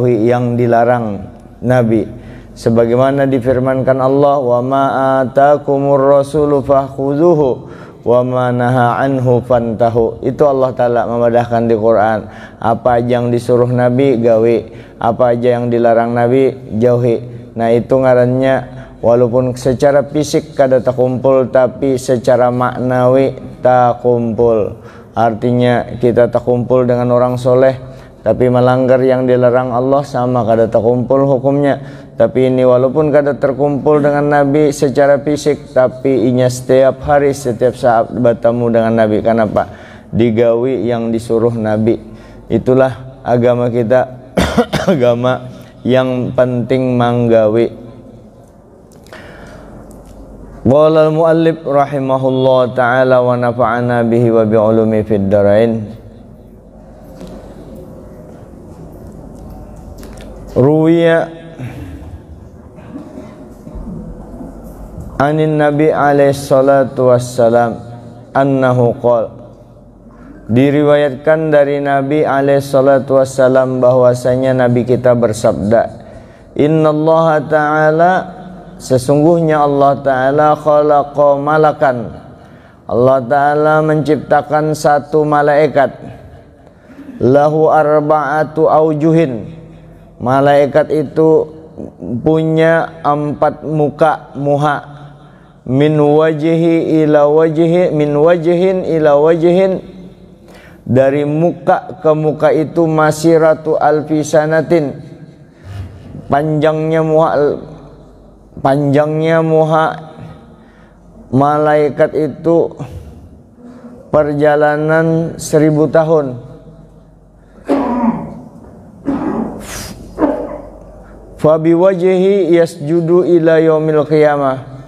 jauhi yang dilarang Nabi. Sebagaimana difirmankan Allah, wa ma atakumur rasulu fakhudhuhu wa ma naha anhu fantahu. Itu Allah Ta'ala memadahkan di Quran. Apa aja yang disuruh Nabi gawe, apa aja yang dilarang Nabi jauhi. Nah itu ngarannya walaupun secara fisik kada takumpul, tapi secara maknawi takumpul. Artinya kita takumpul dengan orang soleh, tapi melanggar yang dilarang Allah sama kada takumpul hukumnya. Tapi ini walaupun kada terkumpul dengan Nabi secara fisik, tapi inya setiap hari, setiap saat bertemu dengan Nabi. Kenapa? Digawi yang disuruh Nabi. Itulah agama kita, agama yang penting manggawi. Qala al-muallif rahimahullah ta'ala wa nafa'ana bihi wa bi'ulumi fid dharain. Ruwiya anin nabi alaihi salatu wassalam annahu qala, diriwayatkan dari Nabi alaihi salatu wassalam bahwasanya Nabi kita bersabda, innallaha ta'ala, sesungguhnya Allah Ta'ala khalaqa malakan, Allah Ta'ala menciptakan satu malaikat, lahu arba'atu aujuhin, malaikat itu punya 4 muha, min wajhi ila wajhi, min wajhin ila wajhin, dari muka ke muka itu masiratu alfi sanatin, panjangnya muha malaikat itu perjalanan 1000 tahun. Fabi wajhi yasjudu ila yaumil qiyamah,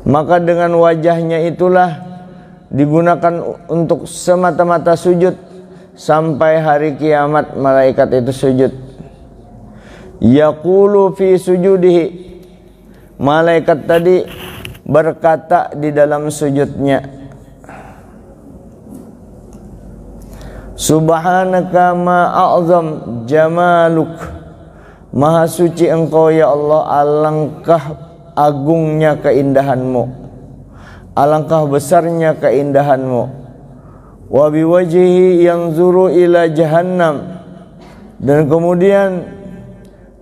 maka dengan wajahnya itulah digunakan untuk semata-mata sujud sampai hari kiamat malaikat itu sujud. Yaqulu fi sujudihi, malaikat tadi berkata di dalam sujudnya, subhanaka ma a'zam jamaluk, maha suci engkau ya Allah, alangkah agungnya keindahanmu, alangkah besarnya keindahanmu. Wa biwajhihi yanzuru ila jahannam, dan kemudian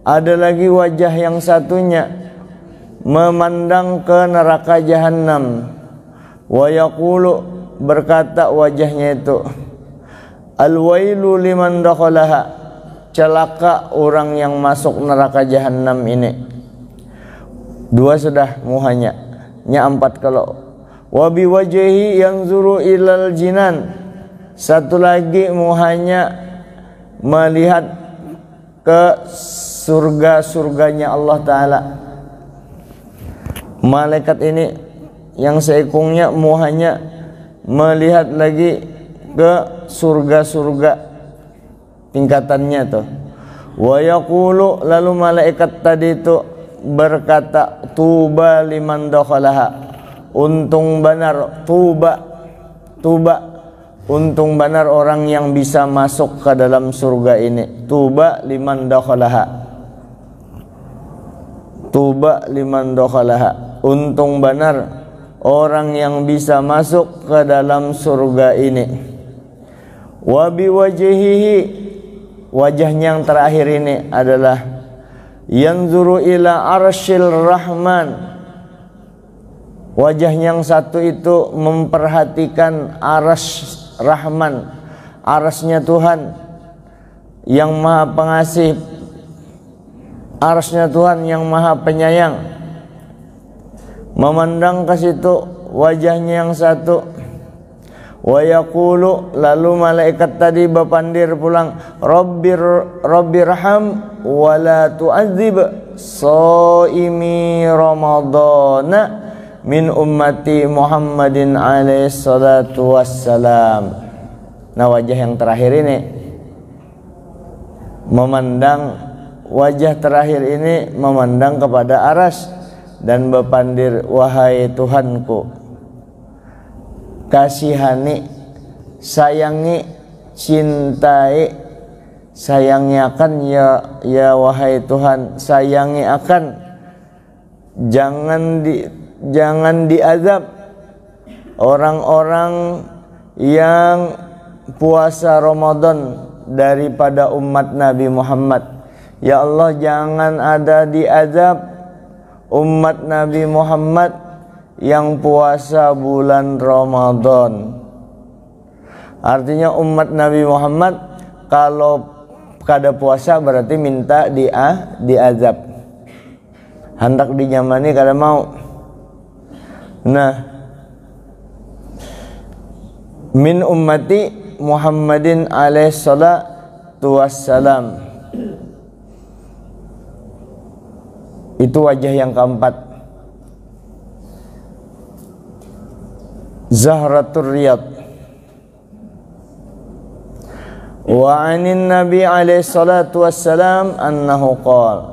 ada lagi wajah yang satunya memandang ke neraka jahannam. Wa yaqulu, berkata wajahnya itu, al-wailu liman dakhalaha, celaka orang yang masuk neraka jahannam ini. 2 sudah muhanya, nya 4 kalau. Wa biwajhihi yanzuru ilal jinan, satu lagi muhanya melihat ke surga-surganya Allah Ta'ala. Malaikat ini yang seekungnya muhanya melihat lagi ke surga-surga tingkatannya tuh. Wa yaqulu, lalu malaikat tadi itu berkata, tuba liman dakhalaha, untung benar, tuba untung benar orang yang bisa masuk ke dalam surga ini. Tuba liman dakhalaha, tuba liman dakhalaha, untung benar orang yang bisa masuk ke dalam surga ini. Wa biwajhihi, wajahnya yang terakhir ini adalah yanzuru ila arsyil rahman, wajahnya yang satu itu memperhatikan arasy Rahman, arasnya Tuhan yang maha pengasih, arasnya Tuhan yang maha penyayang. Memandang ke situ wajahnya yang satu. Wa yaqulu, lalu malaikat tadi berpandir pulang, Rabbirham wa la tu'adzib shaimi ramadhana min ummati Muhammadin alaihi salatu wassalam. Nah wajah yang terakhir ini memandang, wajah terakhir ini memandang kepada aras dan berpandir, wahai Tuhanku, kasihani, sayangi, cintai sayangi akan ya wahai Tuhan, sayangi akan, jangan diazab orang-orang yang puasa Ramadan daripada umat Nabi Muhammad. Ya Allah, jangan ada diazab umat Nabi Muhammad yang puasa bulan Ramadan. Artinya umat Nabi Muhammad kalau kada puasa berarti minta diazab. Hendak dinyamani kada mau. Nah, min ummati Muhammadin alaihi salatu wassalam. Itu wajah yang keempat. Zahratul Riyad. Wa anin Nabi alaihi salatu wassalam annahu qala.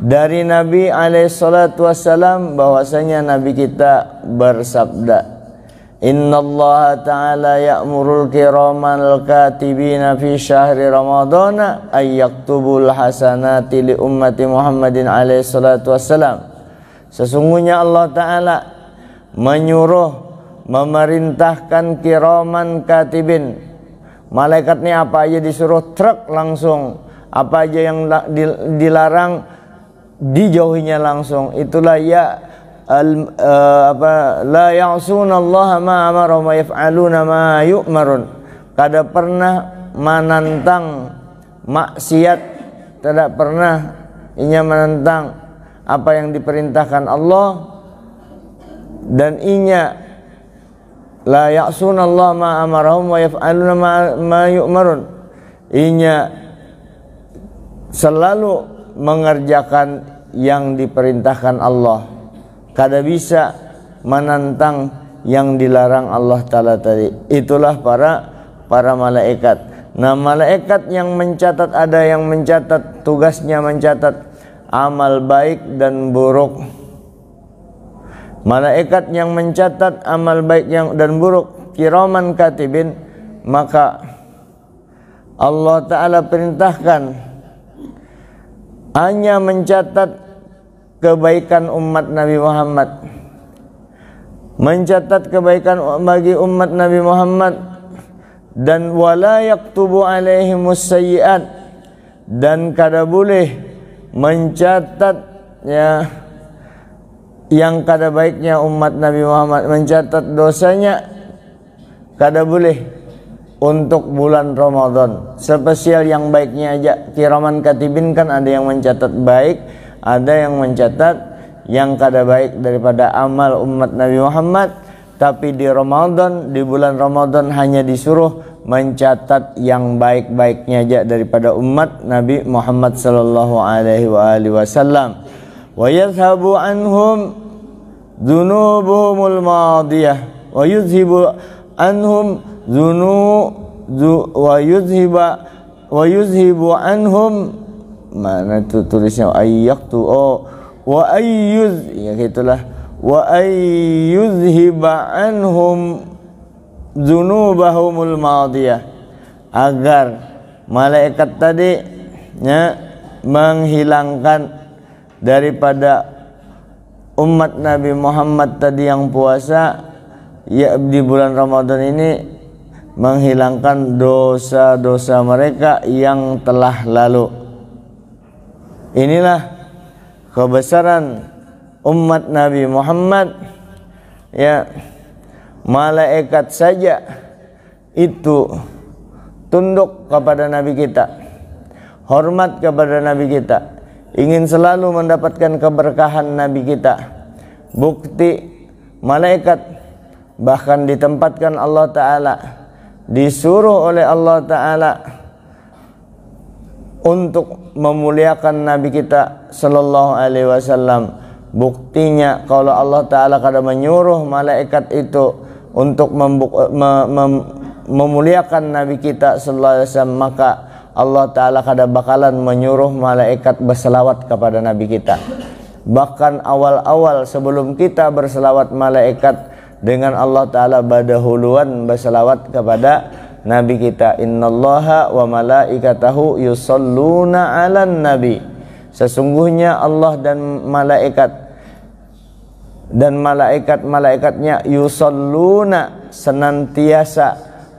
Dari Nabi alaihi salatu wassalam bahwasanya Nabi kita bersabda, Innallaha ta'ala ya'murul kiramal katibina fi syahri ramadana ay yaktubul hasanati li ummati Muhammadin alaihi salatu wassalam. Sesungguhnya Allah ta'ala memerintahkan kiraman katibin. Malaikat ini apa aja disuruh truk langsung, apa aja yang dilarang dijauhinya langsung. Itulah la ya'sunallaha ma amara wa yaf'aluna ma yu'marun. Kada pernah menantang maksiat, tidak pernah inya menentang apa yang diperintahkan Allah, dan inya la ya'sunallaha ma amarahum wa yaf'aluna ma yu'marun. Inya selalu mengerjakan yang diperintahkan Allah, kada bisa menantang yang dilarang Allah Ta'ala tadi. Itulah para malaikat. Nah, malaikat yang mencatat, ada yang mencatat, tugasnya mencatat amal baik dan buruk. Malaikat yang mencatat amal baik dan buruk, kiraman katibin, maka Allah Ta'ala perintahkan hanya mencatat kebaikan umat Nabi Muhammad, mencatat kebaikan bagi umat Nabi Muhammad, dan wala yaktubu alaihimus sayyi'at, dan kada boleh mencatat yang kada baiknya umat Nabi Muhammad, mencatat dosanya kada boleh untuk bulan Ramadan. Spesial yang baiknya aja. Kiraman katibin kan ada yang mencatat baik, ada yang mencatat yang kada baik daripada amal umat Nabi Muhammad. Tapi di Ramadan, di bulan Ramadan hanya disuruh mencatat yang baik-baiknya aja daripada umat Nabi Muhammad sallallahu alaihi wasallam. Wa yadhhabu anhum dzunubuhumul madiyah wa yuzhibu anhum wa yuzhibu anhum, mana itu tulisnya ayyaktu wa ayyuz, ya gitulah, wa ayyuzhiba anhum dzunubahumul madiyah, agar malaikat tadi menghilangkan daripada umat Nabi Muhammad tadi yang puasa ya di bulan Ramadan ini, menghilangkan dosa-dosa mereka yang telah lalu. Inilah kebesaran umat Nabi Muhammad, ya. Malaikat saja itu tunduk kepada Nabi kita, hormat kepada Nabi kita, ingin selalu mendapatkan keberkahan Nabi kita. Bukti malaikat bahkan ditempatkan Allah Ta'ala, disuruh oleh Allah Ta'ala untuk memuliakan Nabi kita Sallallahu Alaihi Wasallam. Buktinya kalau Allah Ta'ala kada menyuruh malaikat itu untuk memuliakan Nabi kita Sallallahu Alaihi Wasallam, maka Allah Ta'ala kada bakalan menyuruh malaikat berselawat kepada Nabi kita. Bahkan awal-awal sebelum kita berselawat, malaikat dengan Allah Ta'ala berdahuluan berselawat kepada nabi kita. Innallaha wa malaikatahu yusholluna 'alan nabi. Sesungguhnya Allah dan malaikat-malaikatnya yusholluna, senantiasa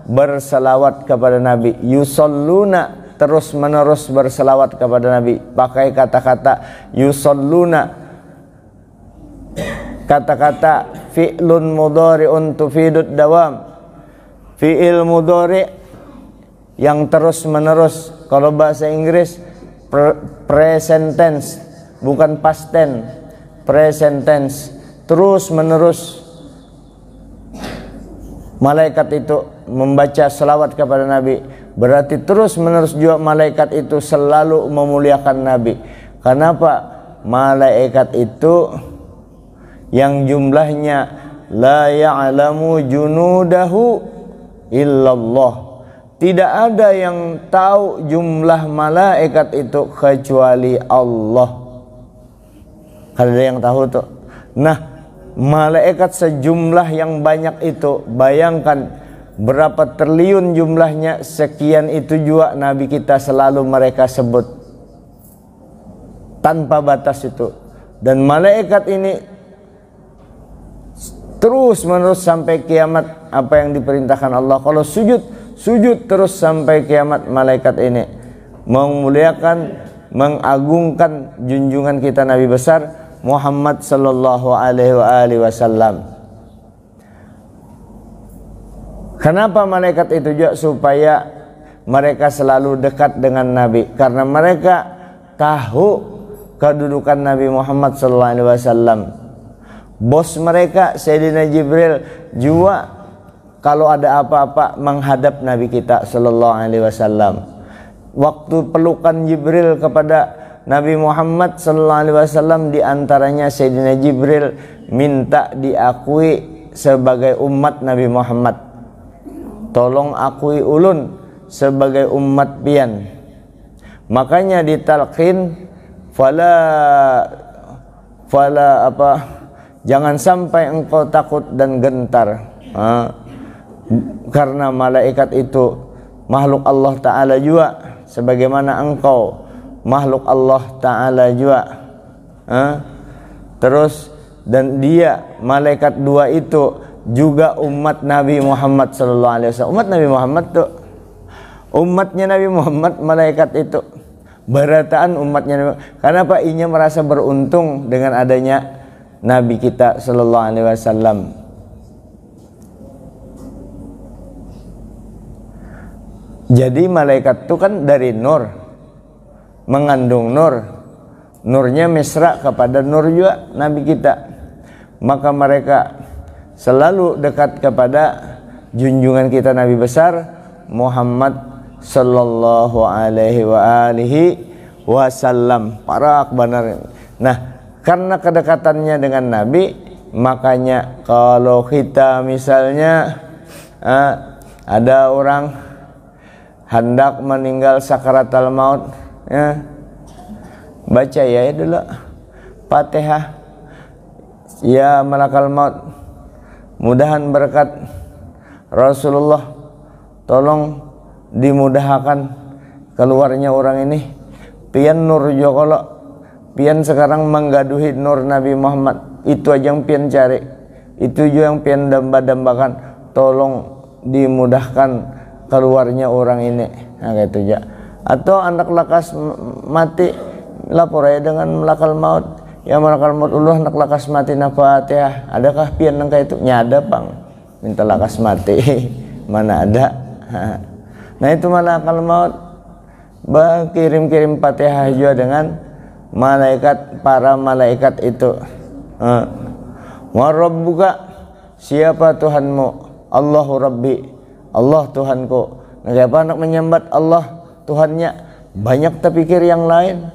berselawat kepada nabi. Yusholluna, terus menerus berselawat kepada nabi. Pakai kata-kata yusholluna, kata-kata fi'lun mudhari'un tufidud dawam, fi'il mudhari' yang terus menerus. Kalau bahasa Inggris present tense, bukan past tense, present tense, terus menerus. Malaikat itu membaca selawat kepada nabi, berarti terus menerus juga malaikat itu selalu memuliakan nabi. Kenapa? Malaikat itu yang jumlahnya la ya'lamu junudahu illallah, tidak ada yang tahu jumlah malaikat itu kecuali Allah. Kalau ada yang tahu tuh. Nah, malaikat sejumlah yang banyak itu, bayangkan berapa triliun jumlahnya, sekian itu juga nabi kita selalu mereka sebut tanpa batas itu. Dan malaikat ini terus menerus sampai kiamat, apa yang diperintahkan Allah. Kalau sujud terus sampai kiamat. Malaikat ini memuliakan, mengagungkan junjungan kita nabi besar Muhammad sallallahu alaihi wasallam. Kenapa malaikat itu juga? Supaya mereka selalu dekat dengan nabi, karena mereka tahu kedudukan Nabi Muhammad sallallahu alaihi wasallam. Bos mereka Sayyidina Jibril juga kalau ada apa-apa menghadap Nabi kita sallallahu alaihi wasallam. Waktu pelukan Jibril kepada Nabi Muhammad sallallahu alaihi wasallam, di antaranya Sayyidina Jibril minta diakui sebagai umat Nabi Muhammad. Tolong akui ulun sebagai umat pian. Makanya ditalqin jangan sampai engkau takut dan gentar, karena malaikat itu makhluk Allah Ta'ala juga, sebagaimana engkau makhluk Allah Ta'ala juga. Terus, dan dia malaikat dua itu juga umat Nabi Muhammad sallallahu alaihi wasallam. Umat Nabi Muhammad tuh, umatnya Nabi Muhammad malaikat itu, berataan umatnya Nabi. Kenapa? Inya merasa beruntung dengan adanya Nabi kita sallallahu alaihi wasallam. Jadi malaikat itu kan dari nur, mengandung nur, nurnya mesra kepada nur juga Nabi kita. Maka mereka selalu dekat kepada junjungan kita Nabi besar Muhammad sallallahu alaihi wasallam. Para benar. Nah, karena kedekatannya dengan Nabi, makanya kalau kita misalnya ada orang hendak meninggal sakaratul maut, ya, baca ya dulu Fatihah, ya malakal maut, mudahan berkat Rasulullah tolong dimudahkan keluarnya orang ini. Pian nur jokolo, pian sekarang menggaduhi nur Nabi Muhammad, itu aja yang pian cari, itu juga yang pian damba-dambakan, tolong dimudahkan keluarnya orang ini. Nah, gitu aja. Atau anak lakas mati, lapor aja dengan malakal maut, ya malakal maut Allah anak lakas mati na Fatihah. Adakah pian nang kayak itu? Nyada pang minta lakas mati. Mana ada. Nah, itu malakal maut kirim-kirim Fatihah juga dengan malaikat, para malaikat itu. Wa rabbuka, siapa Tuhanmu? Allahu Rabbi, Allah Tuhanku. Nah, siapa nak menyambat Allah Tuhannya? Banyak terpikir yang lain,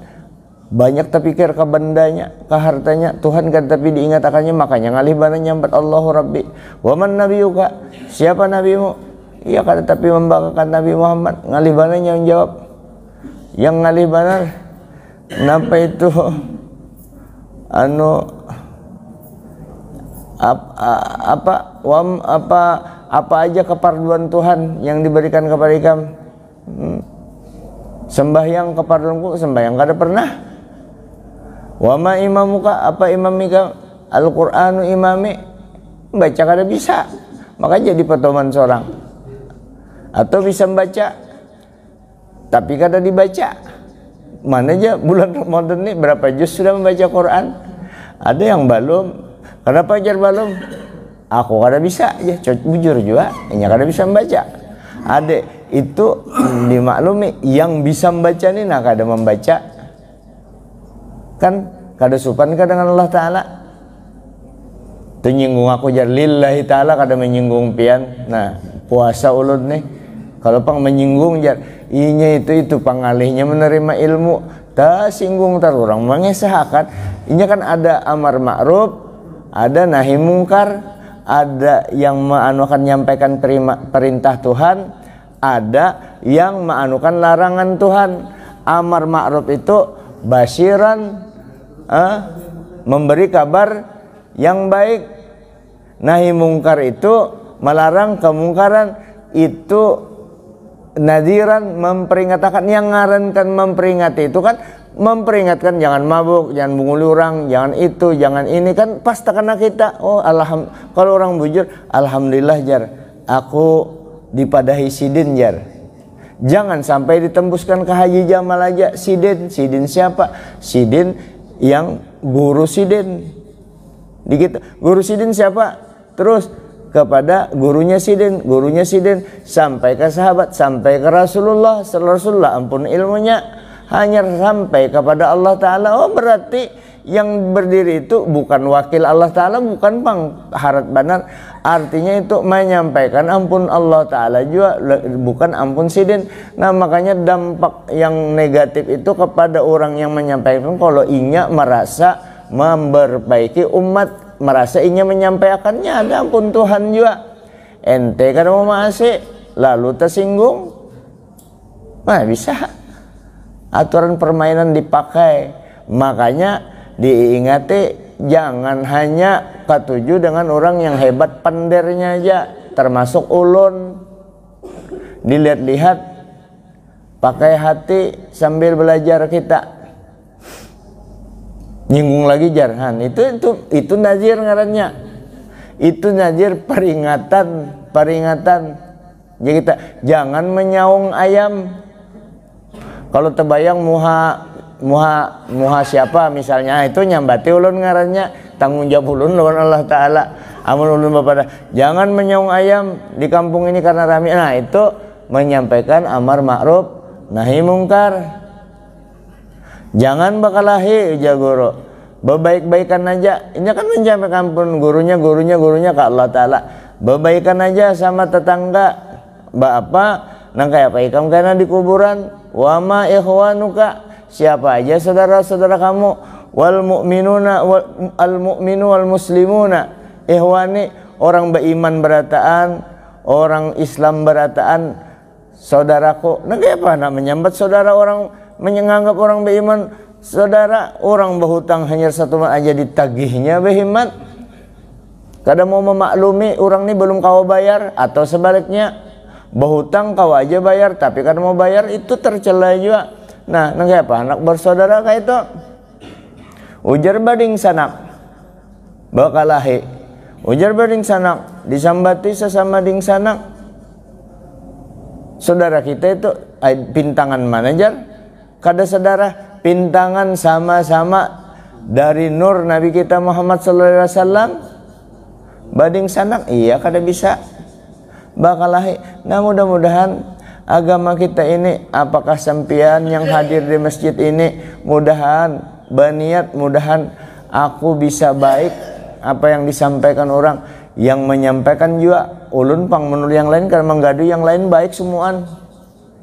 banyak terpikir ke bendanya, ke hartanya. Tuhan kan tapi diingatakannya, makanya ngalih bana nyambat Allahu Rabbi. Wa man nabiyuka, siapa nabimu? Iya kata tapi membanggakan Nabi Muhammad. Ngalih bana yang jawab, yang ngalih bana kenapa itu apa aja keparduan Tuhan yang diberikan kepada ikam? Sembahyang keparduanku, sembahyang kada pernah. Wa ma imamuka, apa imam ikam? Al-Qur'anu imami, baca kada bisa. Maka jadi pedoman seorang. Atau bisa membaca tapi kada dibaca. Mana aja bulan Ramadan ini berapa juz sudah membaca Quran? Ada yang belum. Kenapa jar belum? Aku kada bisa aja, bujur juga, hanya kada bisa membaca. Ada itu dimaklumi, yang bisa membaca ini nah kada membaca. Kan kada supan ka dengan Allah Ta'ala. Itu nyinggung aku jar lillahi ta'ala, kada menyinggung pian. Nah, puasa ulun nih. Kalau pang menyinggung jar, inya itu pangalihnya menerima ilmu, tak singgung tar orang mengesahkan. Inya kan ada amar ma'ruf, ada nahi mungkar, ada yang akan menyampaikan perintah Tuhan, ada yang menganukan larangan Tuhan. Amar ma'ruf itu basyiran, memberi kabar yang baik. Nahi mungkar itu melarang kemungkaran, itu nadiran, memperingatkan. Yang ngarankan memperingati itu kan memperingatkan, jangan mabuk, jangan menguli orang, jangan itu, jangan ini, kan pas kena kita. Oh kalau orang bujur, alhamdulillah jar, aku dipadahi sidin jar. Jangan sampai ditembuskan ke Haji Jamal aja sidin. Sidin siapa? Sidin yang guru sidin. Dikit guru sidin siapa? Terus kepada gurunya sidin sampai ke sahabat, sampai ke Rasulullah. Rasulullah ampun ilmunya hanya sampai kepada Allah Ta'ala. Oh berarti yang berdiri itu bukan wakil Allah Ta'ala, bukan pengharap benar. Artinya itu menyampaikan ampun Allah Ta'ala juga, bukan ampun sidin. Nah makanya dampak yang negatif itu kepada orang yang menyampaikan, kalau inya merasa memperbaiki umat, merasa inya menyampaikannya ada ampun Tuhan juga. Ente kan mau masih lalu tersinggung, nah bisa aturan permainan dipakai. Makanya diingati, jangan hanya ketuju dengan orang yang hebat pendernya aja, termasuk ulun. Dilihat-lihat, pakai hati sambil belajar kita. Nyinggung lagi jarhan, itu nazir ngarannya. Itu nazir peringatan. Jadi kita jangan menyaung ayam. Kalau terbayang muha siapa misalnya, itu nyambati ulun ngarannya, tanggung jawab ulun lawan Allah Ta'ala. Amun ulun bapada jangan menyaung ayam di kampung ini karena rame. Nah itu menyampaikan amar ma'ruf nahi mungkar. Jangan bakalahi jagoro, bebaik-baikan aja. Ini kan menyampaikan pun gurunya ke Allah Ta'ala. Bebaikan aja sama tetangga. Apa nang kayak apa ikam karena di kuburan. Wa ma ikhwanuka, siapa aja saudara-saudara kamu. Wal mu'minuna al mu'minu wal muslimuna, ikhwani, orang beriman berataan, orang Islam berataan, saudaraku. Nah kayak apa nak menyambat saudara, orang menganggap orang beriman saudara, orang berhutang hanya satu aja ditagihnya berhemat. Kadang mau memaklumi orang ini belum kau bayar, atau sebaliknya berhutang kau aja bayar, tapi kadang mau bayar itu tercela juga. Nah kayak apa anak bersaudara kayak itu. Ujar bading sanak bakalahi, ujar bading sanak disambati sesama ding sanak. Saudara kita itu pintangan mana jar? Kada saudara pintangan sama-sama dari nur Nabi kita Muhammad sallallahu alaihi wasallam. Bading sanak iya kada bisa bakalahi. Nah mudah-mudahan agama kita ini, apakah sempian yang hadir di masjid ini, mudahan berniat, mudahan aku bisa baik apa yang disampaikan orang, yang menyampaikan juga ulun pang menurut yang lain karena menggadu yang lain baik semuaan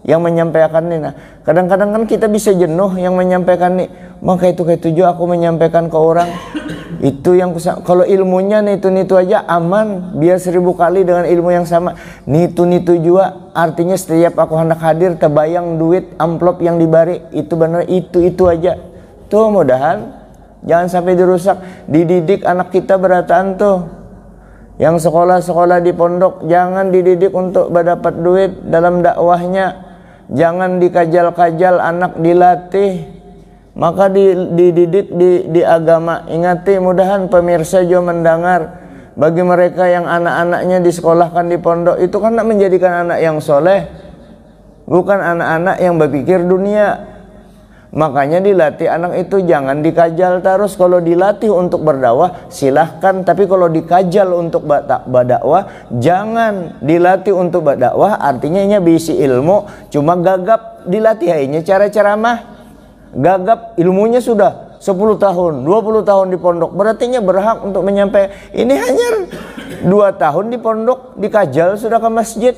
yang menyampaikan ini. Nah kadang-kadang kan kita bisa jenuh yang menyampaikan nih, maka itu kayak tujuh aku menyampaikan ke orang itu yang kalau ilmunya nitu aja aman, biar 1000 kali dengan ilmu yang sama nitu juga. Artinya setiap aku hendak hadir terbayang duit amplop yang dibari itu benar, itu aja tuh. Mudahan jangan sampai dirusak. Dididik anak kita berataan tuh, Yang sekolah-sekolah di pondok jangan dididik untuk mendapat duit dalam dakwahnya. Jangan dikajal-kajal, anak dilatih. Maka dididik di agama. Ingati, mudahan pemirsa juga mendengar, bagi mereka yang anak-anaknya disekolahkan di pondok, itu kan menjadikan anak yang soleh, bukan anak-anak yang berpikir dunia. Makanya dilatih anak itu, jangan dikajal terus. Kalau dilatih untuk berdakwah silahkan, tapi kalau dikajal untuk berdakwah jangan. Dilatih untuk berdakwah artinya ini bisi ilmu, cuma gagap dilatih aja cara ceramah. Gagap ilmunya sudah 10 tahun, 20 tahun di pondok, berarti berhak untuk menyampaikan. Ini hanya 2 tahun di pondok, dikajal sudah ke masjid.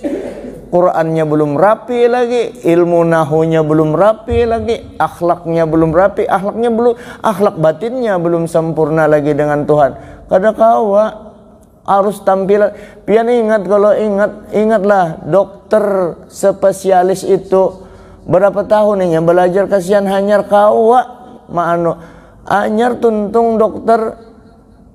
Qurannya belum rapi lagi, ilmu nahunya belum rapi lagi, akhlaknya belum rapi, akhlak batinnya belum sempurna lagi dengan Tuhan. Kada kawa harus tampilan. Pian ingat, kalau ingatlah dokter spesialis itu berapa tahun ini belajar, kasihan hanyar kawa anyar tuntung dokter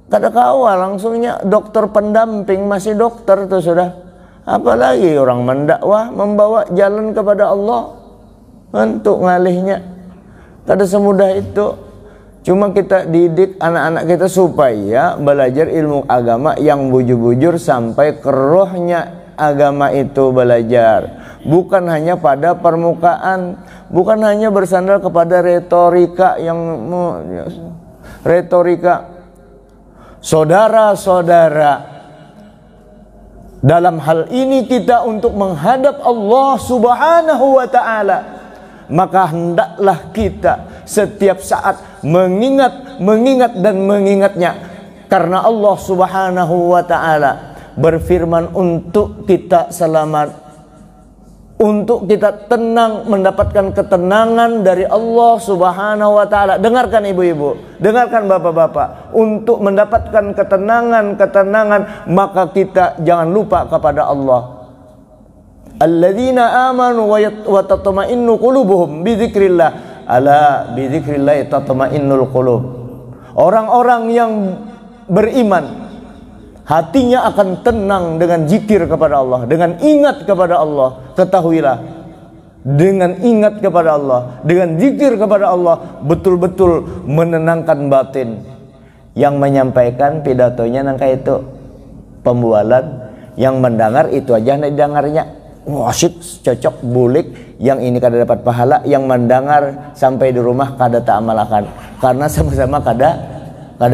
kada kawa langsungnya dokter pendamping, masih dokter tuh sudah. Apalagi orang mendakwah, membawa jalan kepada Allah untuk ngalihnya. Kada semudah itu. Cuma kita didik anak-anak kita supaya belajar ilmu agama yang bujur-bujur sampai ke rohnya agama itu belajar. Bukan hanya pada permukaan, bukan hanya bersandar kepada retorika Saudara-saudara, dalam hal ini kita untuk menghadap Allah Subhanahu wa ta'ala, maka hendaklah kita setiap saat mengingat dan mengingatnya. Karena Allah Subhanahu wa ta'ala berfirman untuk kita selamat, untuk kita tenang, mendapatkan ketenangan dari Allah Subhanahu wa ta'ala. Dengarkan ibu-ibu, dengarkan bapak-bapak, untuk mendapatkan ketenangan, maka kita jangan lupa kepada Allah. Alladzina amanu wa tatma'innu qulubuhum bi dzikrillah. Ala bi dzikrillah tatma'innul qulub. Orang-orang yang beriman, hatinya akan tenang dengan zikir kepada Allah, dengan ingat kepada Allah. Ketahuilah, dengan ingat kepada Allah, dengan zikir kepada Allah, betul-betul menenangkan batin. Yang menyampaikan pidatonya nangka itu pembualan, yang mendengar itu aja nih dengarnya wasit cocok bulik, yang ini kada dapat pahala, yang mendengar sampai di rumah kada ta'amalakan, karena sama-sama kada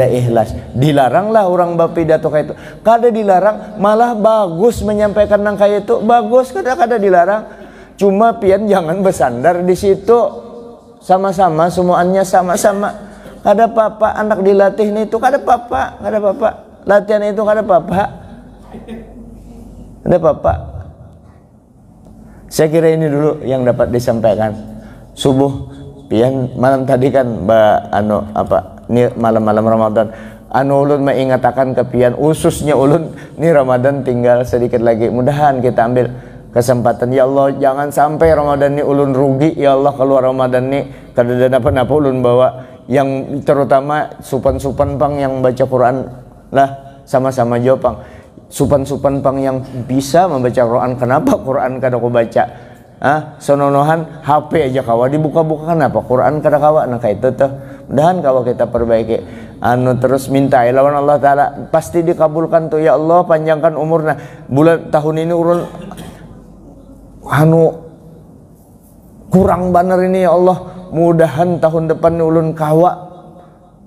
ikhlas. Dilaranglah orang berpidato kayak itu, kada dilarang, malah bagus menyampaikan nang kayak itu, bagus, kada dilarang. Cuma pian jangan bersandar di situ, sama-sama semuanya sama-sama. Kada apa-apa anak dilatih nih itu, kada apa-apa latihan itu, kada apa-apa. Saya kira ini dulu yang dapat disampaikan. Subuh pian malam tadi kan ini malam-malam Ramadan, ulun mengatakan ke pian, khususnya ulun ini Ramadan tinggal sedikit lagi, mudahan kita ambil kesempatan. Ya Allah, jangan sampai Ramadan ini ulun rugi. Ya Allah, keluar Ramadan ini kada ada apa-apa ulun bawa, yang terutama supan-supan pang yang baca Quran lah, sama-sama jopang supan-supan pang yang bisa membaca Quran. Kenapa Quran kada aku baca? Sononohan HP aja kawa dibuka-buka, kenapa Quran kada kawa? Nah kayak itu tuh, mudahan kawa kita perbaiki. Terus minta lawan Allah Ta'ala, pasti dikabulkan tuh. Ya Allah, panjangkan umurnya. Bulan tahun ini urun kurang baner ini, ya Allah, mudahan tahun depan ulun kawa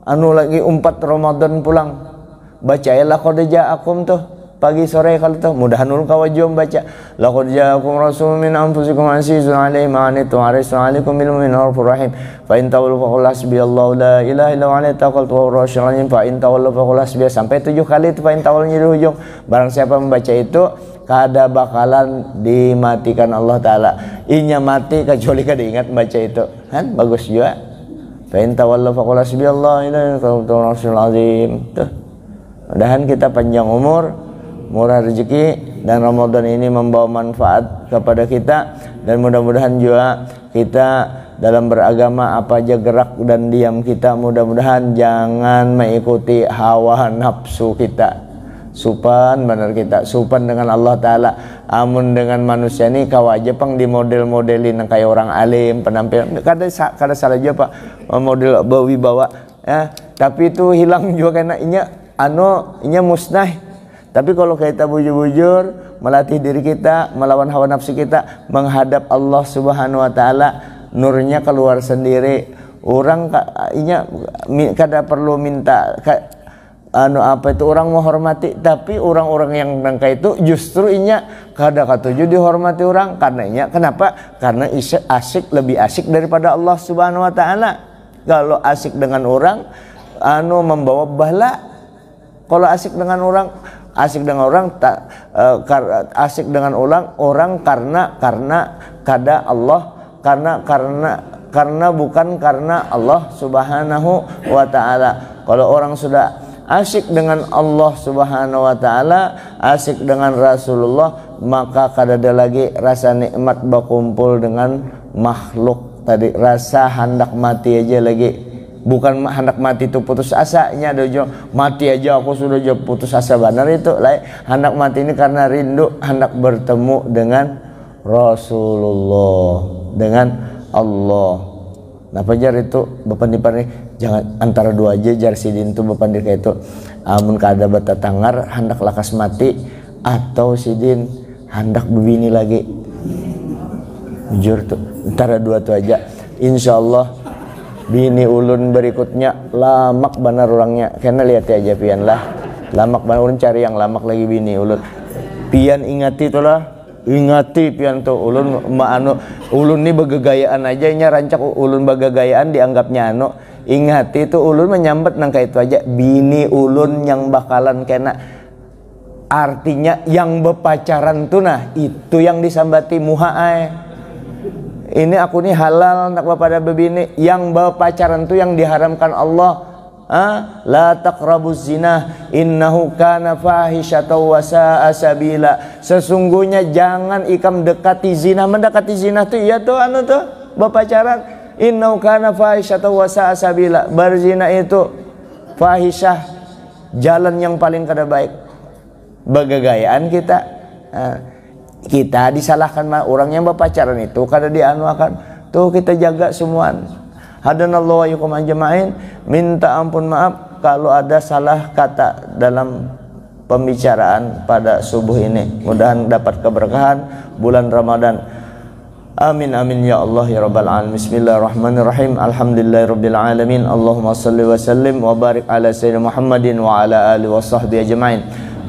lagi 4 Ramadan pulang bacalah qad ja'akum tuh pagi sore kalau tuh, mudahan ulun kawa jom baca laqad ja'akum rasulun min anfusikum azizun 'alaihi ma anittum harisun 'alaikum bil mu'minina raufur rahim fa in tawallu faqul hasbiyallahu la ilaha illa huwa 'alaihi tawakkaltu wa huwa rasyul 'alim fa in tawallu faqul hasbiya, sampai 7 kali itu fa in tawallunya di ujung. Barang siapa membaca itu kada bakalan dimatikan Allah Ta'ala. Inya mati kecuali kada ingat baca itu, kan bagus juga. Fa in tawallu faqul hasbiyallahu la ilaha illa huwa rasyul 'alim. Tuh, mudahan kita panjang umur, murah rezeki, dan Ramadan ini membawa manfaat kepada kita, dan mudah-mudahan juga kita dalam beragama apa aja gerak dan diam kita, mudah-mudahan jangan mengikuti hawa nafsu kita. Supan bener kita, supan dengan Allah Ta'ala. Amun dengan manusia ini kau aja pang di model-modelin kayak orang alim, penampilan kada salah aja Pak, model bawa ya, tapi itu hilang juga karena inya musnah. Tapi kalau kita bujur-bujur melatih diri kita melawan hawa nafsu kita menghadap Allah Subhanahu wa Ta'ala, nurnya keluar sendiri. Orang inya kada perlu minta orang menghormati, tapi orang-orang yang nangka itu justru inya kada katuju dihormati orang karena inya. Kenapa? Karena lebih asik daripada Allah Subhanahu wa Ta'ala. Kalau asik dengan orang membawa bala. Kalau asik dengan orang asik dengan orang karena kada Allah, karena bukan karena Allah Subhanahu wa Ta'ala. Kalau orang sudah asyik dengan Allah Subhanahu wa Ta'ala, asyik dengan Rasulullah, maka kada ada lagi rasa nikmat berkumpul dengan makhluk tadi. Rasa hendak mati aja lagi, bukan hendak mati itu putus asanya, mati aja aku sudah putus asa benar itu. Hendak mati ini karena rindu hendak bertemu dengan Rasulullah, dengan Allah. Nah pajar itu bapak nih, jangan antara dua aja jar sidin tuh bapak kayak itu. Amun kada batatangar hendak lakas mati, atau sidin hendak bebini lagi. Jujur tuh antara dua tuh aja. Insyaallah bini ulun berikutnya lamak benar orangnya. Karena lihat aja pian lah, lamak benar. Ulun cari yang lamak lagi bini ulun. Pian ingati tuh lah. Ingati pian tuh ulun ulun nih begegayaan aja nya rancak ulun begegayaan dianggapnya ingati tuh ulun menyambet nangka itu aja bini ulun yang bakalan kena, artinya yang berpacaran tuh nah itu yang disambati muhaai. Ini aku nih halal nak pada bebini, yang berpacaran tuh yang diharamkan Allah. La taqrabuz zina innahu kana fahisyatan wa sa'a sabila. Sesungguhnya jangan ikam dekati zina. Mendekati zina tuh iya tuh tuh berpacaran. Innahu kana fahisyatan wa sa'a sabila. Berzina itu fahisyah, jalan yang paling kada baik. Begegayaan kita kita disalahkan orang yang berpacaran itu kada akan. Tuh kita jaga semuaan. Hadanallahu wa iyyakum ajma'in. Minta ampun maaf kalau ada salah kata dalam pembicaraan pada subuh ini. Mudahan dapat keberkahan bulan Ramadan. Amin amin ya Allah ya rabbal alamin. Bismillahirrahmanirrahim. Alhamdulillahirabbil alamin. Allahumma shalli wa sallim wa barik ala sayyidina Muhammadin wa ala alihi wa sahbihi ajma'in.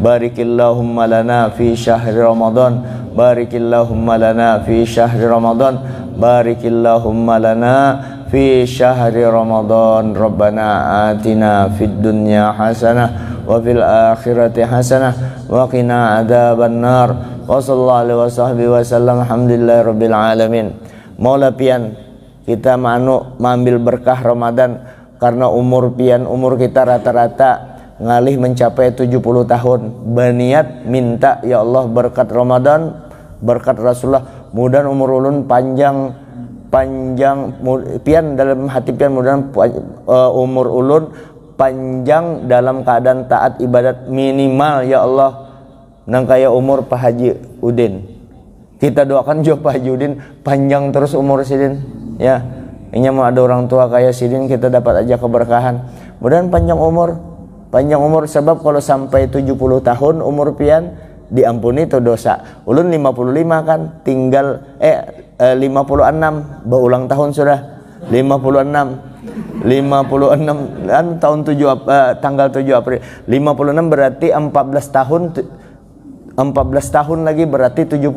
Barikillahumma lana fi syahri Ramadan. Barikillahumma lana fi syahri Ramadan. Barikillahumma lana fi syahri Ramadan. Rabbana atina fid dunya hasanah wa fil akhirati hasanah wa qina adzaban nar. Wa sallallahu alaihi wasahbihi wasallam. Alhamdulillahirabbil alamin. Maula pian kita mengambil berkah Ramadan karena umur kita rata-rata ngalih mencapai 70 tahun. Berniat minta ya Allah berkat Ramadan, berkat Rasulullah, mudah umur ulun panjang pian dalam hati pian, mudah umur ulun panjang dalam keadaan taat ibadat minimal ya Allah nang kaya umur Pak Haji Udin. Kita doakan juga Pak Haji Udin panjang terus umur sidin ya. Ini mau ada orang tua kayak sidin kita dapat aja keberkahan. Mudahan panjang umur sebab kalau sampai 70 tahun umur pian diampuni itu dosa. Ulun 55 kan, tinggal 56 berulang tahun sudah 56 kan tahun tanggal 7 April 56 berarti 14 tahun lagi berarti 70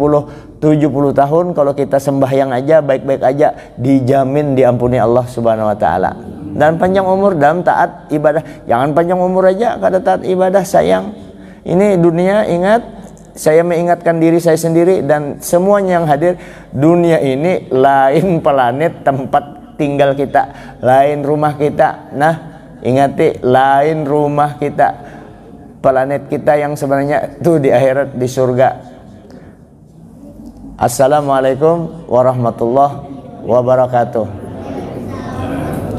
tahun. Kalau kita sembahyang aja baik-baik aja dijamin diampuni Allah Subhanahu wa taala. Dan panjang umur dalam taat ibadah. Jangan panjang umur aja kada taat ibadah, sayang. Ini dunia, ingat, saya mengingatkan diri saya sendiri dan semuanya yang hadir, dunia ini lain planet tempat tinggal kita, lain rumah kita. Nah, ingati, lain rumah kita, planet kita yang sebenarnya tuh di akhirat, di surga. Assalamualaikum warahmatullahi wabarakatuh.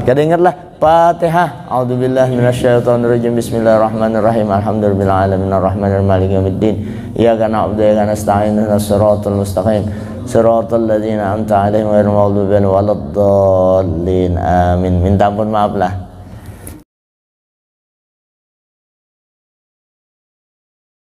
Kada ingatlah Fatihah. A'udzubillahi minasyaitonirrajim. Bismillahirrahmanirrahim. Alhamdulillahirabbil alamin maliki yaumiddin. Iyyaka na'budu wa iyyaka nasta'in. Ihdinas siratal mustaqim. Siratal ladzina an'amta 'alaihim ghairil maghdubi 'alaihim waladdallin. Amin. Minta ampun maaf lah.